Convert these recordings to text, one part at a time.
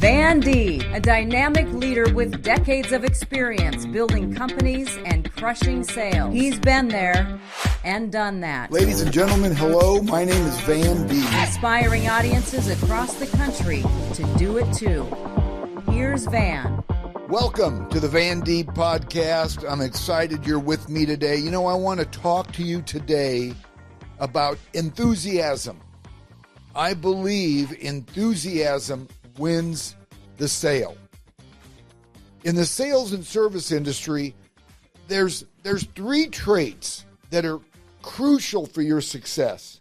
Van Deeb, a dynamic leader with decades of experience building companies and crushing sales. He's been there and done that. Ladies and gentlemen, hello. My name is Van Deeb. Inspiring audiences across the country to do it too. Here's Van. Welcome to the Van Deeb podcast. I'm excited you're with me today. You know, I want to talk to you today about enthusiasm. I believe enthusiasm wins the sale. In the sales and service industry, there's three traits that are crucial for your success.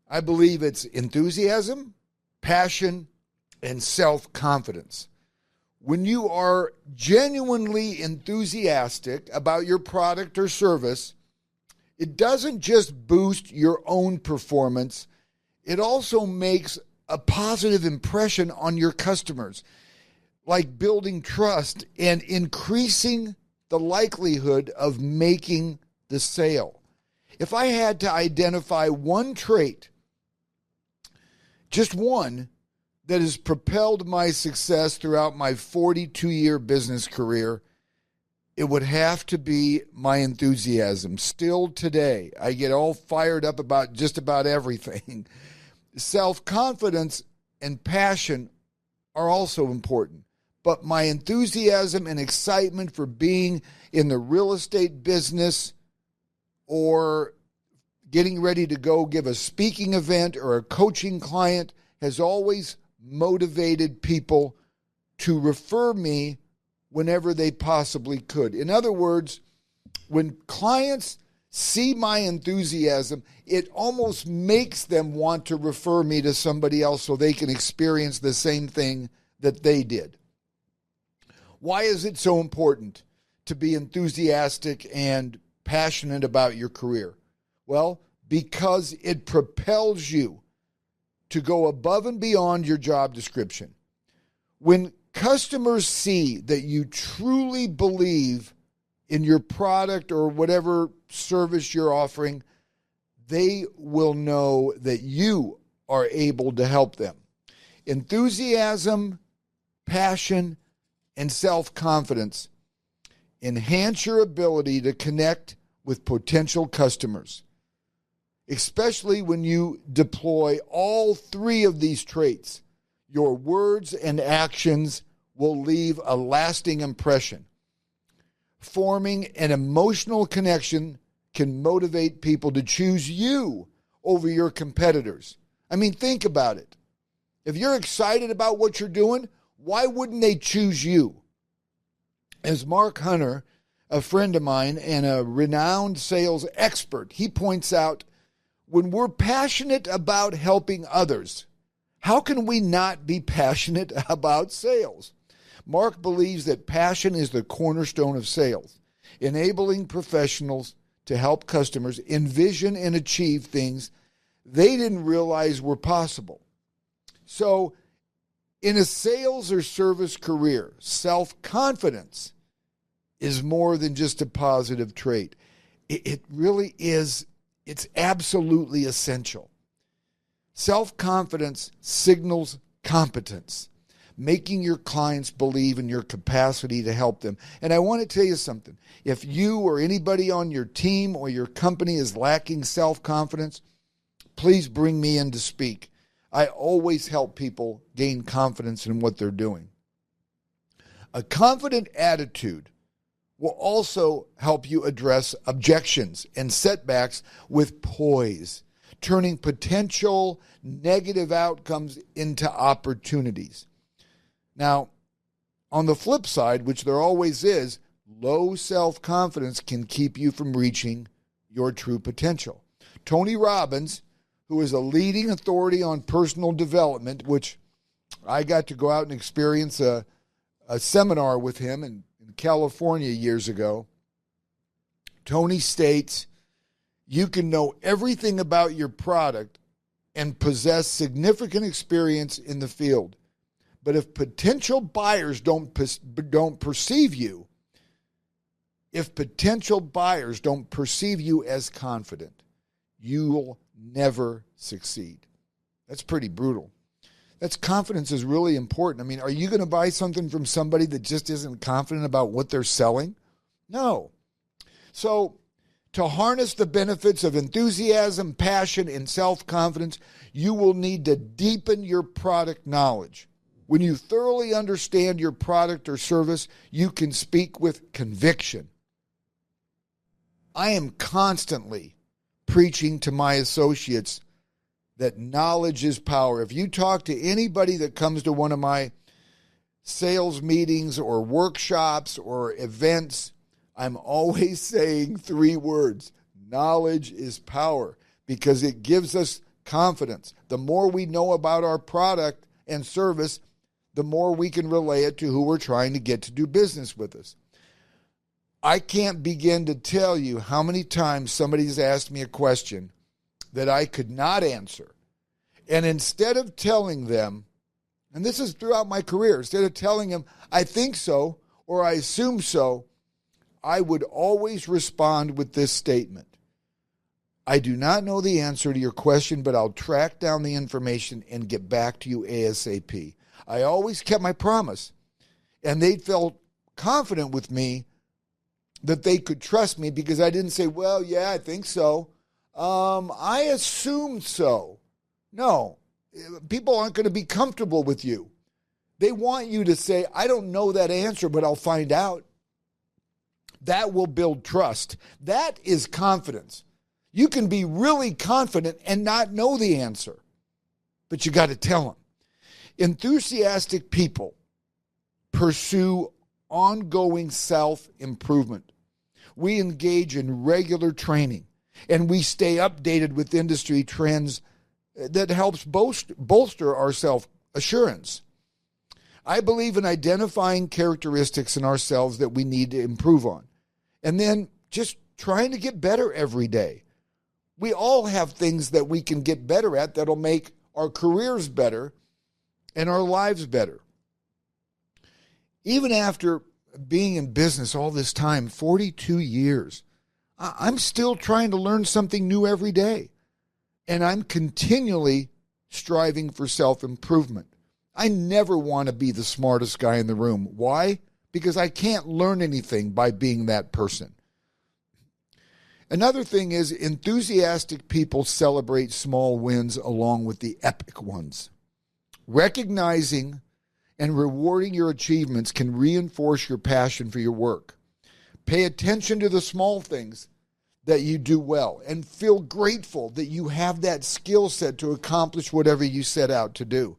I believe it's enthusiasm, passion, and self-confidence. When you are genuinely enthusiastic about your product or service, it doesn't just boost your own performance, it also makes a positive impression on your customers, like building trust and increasing the likelihood of making the sale. If I had to identify one trait, just one, that has propelled my success throughout my 42-year business career, it would have to be my enthusiasm. Still today, I get all fired up about just about everything. Self-confidence and passion are also important, but my enthusiasm and excitement for being in the real estate business or getting ready to go give a speaking event or a coaching client has always motivated people to refer me whenever they possibly could. In other words, when clients see my enthusiasm, it almost makes them want to refer me to somebody else so they can experience the same thing that they did. Why is it so important to be enthusiastic and passionate about your career? Well, because it propels you to go above and beyond your job description. When customers see that you truly believe in your product or whatever service you're offering, they will know that you are able to help them. Enthusiasm, passion, and self-confidence enhance your ability to connect with potential customers, especially when you deploy all three of these traits. Your words and actions will leave a lasting impression. Forming an emotional connection can motivate people to choose you over your competitors. I mean, think about it. If you're excited about what you're doing, why wouldn't they choose you? As Mark Hunter, a friend of mine and a renowned sales expert, he points out, when we're passionate about helping others, how can we not be passionate about sales? Mark believes that passion is the cornerstone of sales, enabling professionals to help customers envision and achieve things they didn't realize were possible. So, in a sales or service career, self-confidence is more than just a positive trait. It really is. It's absolutely essential. Self-confidence signals competence, making your clients believe in your capacity to help them. And I want to tell you something. If you or anybody on your team or your company is lacking self-confidence, please bring me in to speak. I always help people gain confidence in what they're doing. A confident attitude will also help you address objections and setbacks with poise, turning potential negative outcomes into opportunities. Now, on the flip side, which there always is, low self-confidence can keep you from reaching your true potential. Tony Robbins, who is a leading authority on personal development, which I got to go out and experience a seminar with him in California years ago. Tony states, you can know everything about your product and possess significant experience in the field. But if potential buyers don't perceive you, as confident, you'll never succeed. That's pretty brutal. That's confidence is really important. I mean, are you going to buy something from somebody that just isn't confident about what they're selling? No. So to harness the benefits of enthusiasm, passion, and self-confidence, you will need to deepen your product knowledge. When you thoroughly understand your product or service, you can speak with conviction. I am constantly preaching to my associates that knowledge is power. If you talk to anybody that comes to one of my sales meetings or workshops or events, I'm always saying 3 words: knowledge is power, because it gives us confidence. The more we know about our product and service, the more we can relay it to who we're trying to get to do business with us. I can't begin to tell you how many times somebody's asked me a question that I could not answer. And instead of telling them, and this is throughout my career, instead of telling them, I think so, or I assume so, I would always respond with this statement: I do not know the answer to your question, but I'll track down the information and get back to you ASAP. I always kept my promise, and they felt confident with me that they could trust me, because I didn't say, well, yeah, I think so. I assumed so. No, people aren't going to be comfortable with you. They want you to say, I don't know that answer, but I'll find out. That will build trust. That is confidence. You can be really confident and not know the answer, but you got to tell them. Enthusiastic people pursue ongoing self-improvement. We engage in regular training, and we stay updated with industry trends that helps bolster our self-assurance. I believe in identifying characteristics in ourselves that we need to improve on, and then just trying to get better every day. We all have things that we can get better at that'll make our careers better and our lives better. Even after being in business all this time, 42 years, I'm still trying to learn something new every day. And I'm continually striving for self-improvement. I never want to be the smartest guy in the room. Why? Because I can't learn anything by being that person. Another thing is, enthusiastic people celebrate small wins along with the epic ones. Recognizing and rewarding your achievements can reinforce your passion for your work. Pay attention to the small things that you do well and feel grateful that you have that skill set to accomplish whatever you set out to do.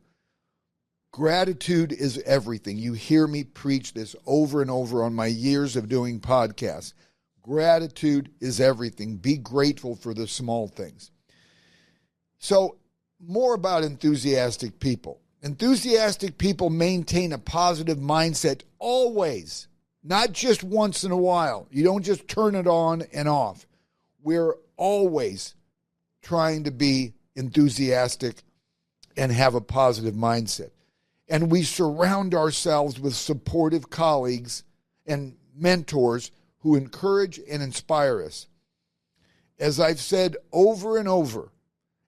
Gratitude is everything. You hear me preach this over and over on my years of doing podcasts. Gratitude is everything. Be grateful for the small things. So, more about enthusiastic people. Enthusiastic people maintain a positive mindset always, not just once in a while. You don't just turn it on and off. We're always trying to be enthusiastic and have a positive mindset. And we surround ourselves with supportive colleagues and mentors who encourage and inspire us. As I've said over and over,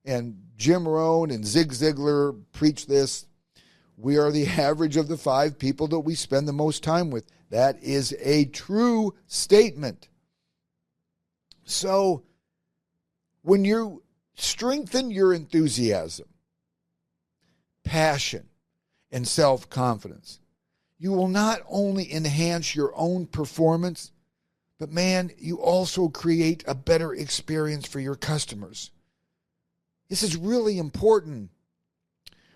and Jim Rohn and Zig Ziglar preach this, we are the average of the 5 people that we spend the most time with. That is a true statement. So, when you strengthen your enthusiasm, passion, and self-confidence, you will not only enhance your own performance, but man, you also create a better experience for your customers. This is really important.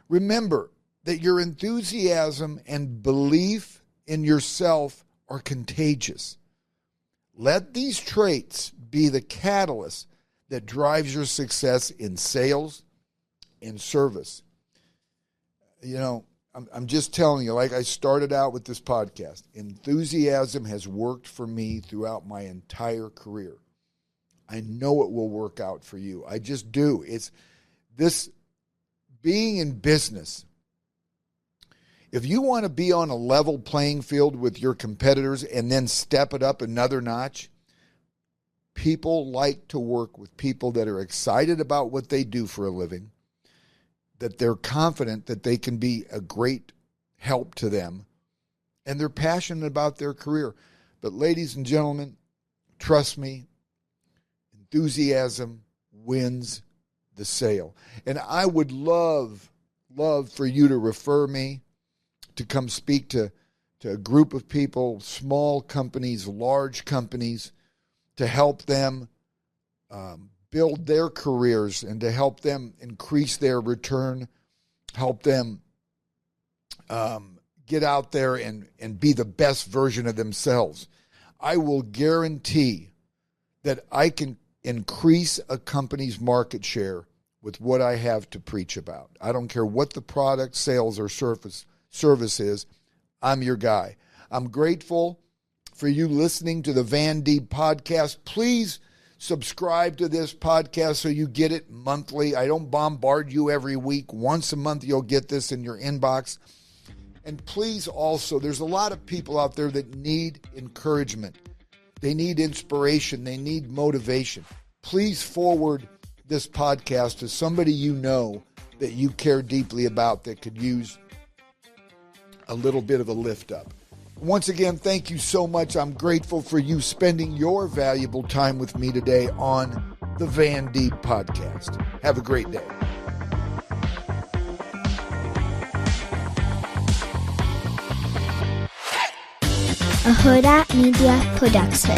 Remember that your enthusiasm and belief in yourself are contagious. Let these traits be the catalyst that drives your success in sales and service. You know, I'm just telling you, like I started out with this podcast, enthusiasm has worked for me throughout my entire career. I know it will work out for you. I just do. It's this being in business. If you want to be on a level playing field with your competitors and then step it up another notch, people like to work with people that are excited about what they do for a living, that they're confident that they can be a great help to them, and they're passionate about their career. But ladies and gentlemen, trust me, enthusiasm wins the sale. And I would love for you to refer me to come speak to a group of people, small companies, large companies, to help them build their careers and to help them increase their return, help them get out there and be the best version of themselves. I will guarantee that I can increase a company's market share with what I have to preach about. I don't care what the product, sales, or service is. I'm your guy. I'm grateful for you listening to the Van Deeb podcast. Please subscribe to this podcast so you get it monthly. I don't bombard you every week. Once a month, you'll get this in your inbox. And please also, there's a lot of people out there that need encouragement. They need inspiration. They need motivation. Please forward this podcast to somebody you know that you care deeply about that could use a little bit of a lift up. Once again, thank you so much. I'm grateful for you spending your valuable time with me today on the Van Deeb podcast. Have a great day. A Huda Media Production.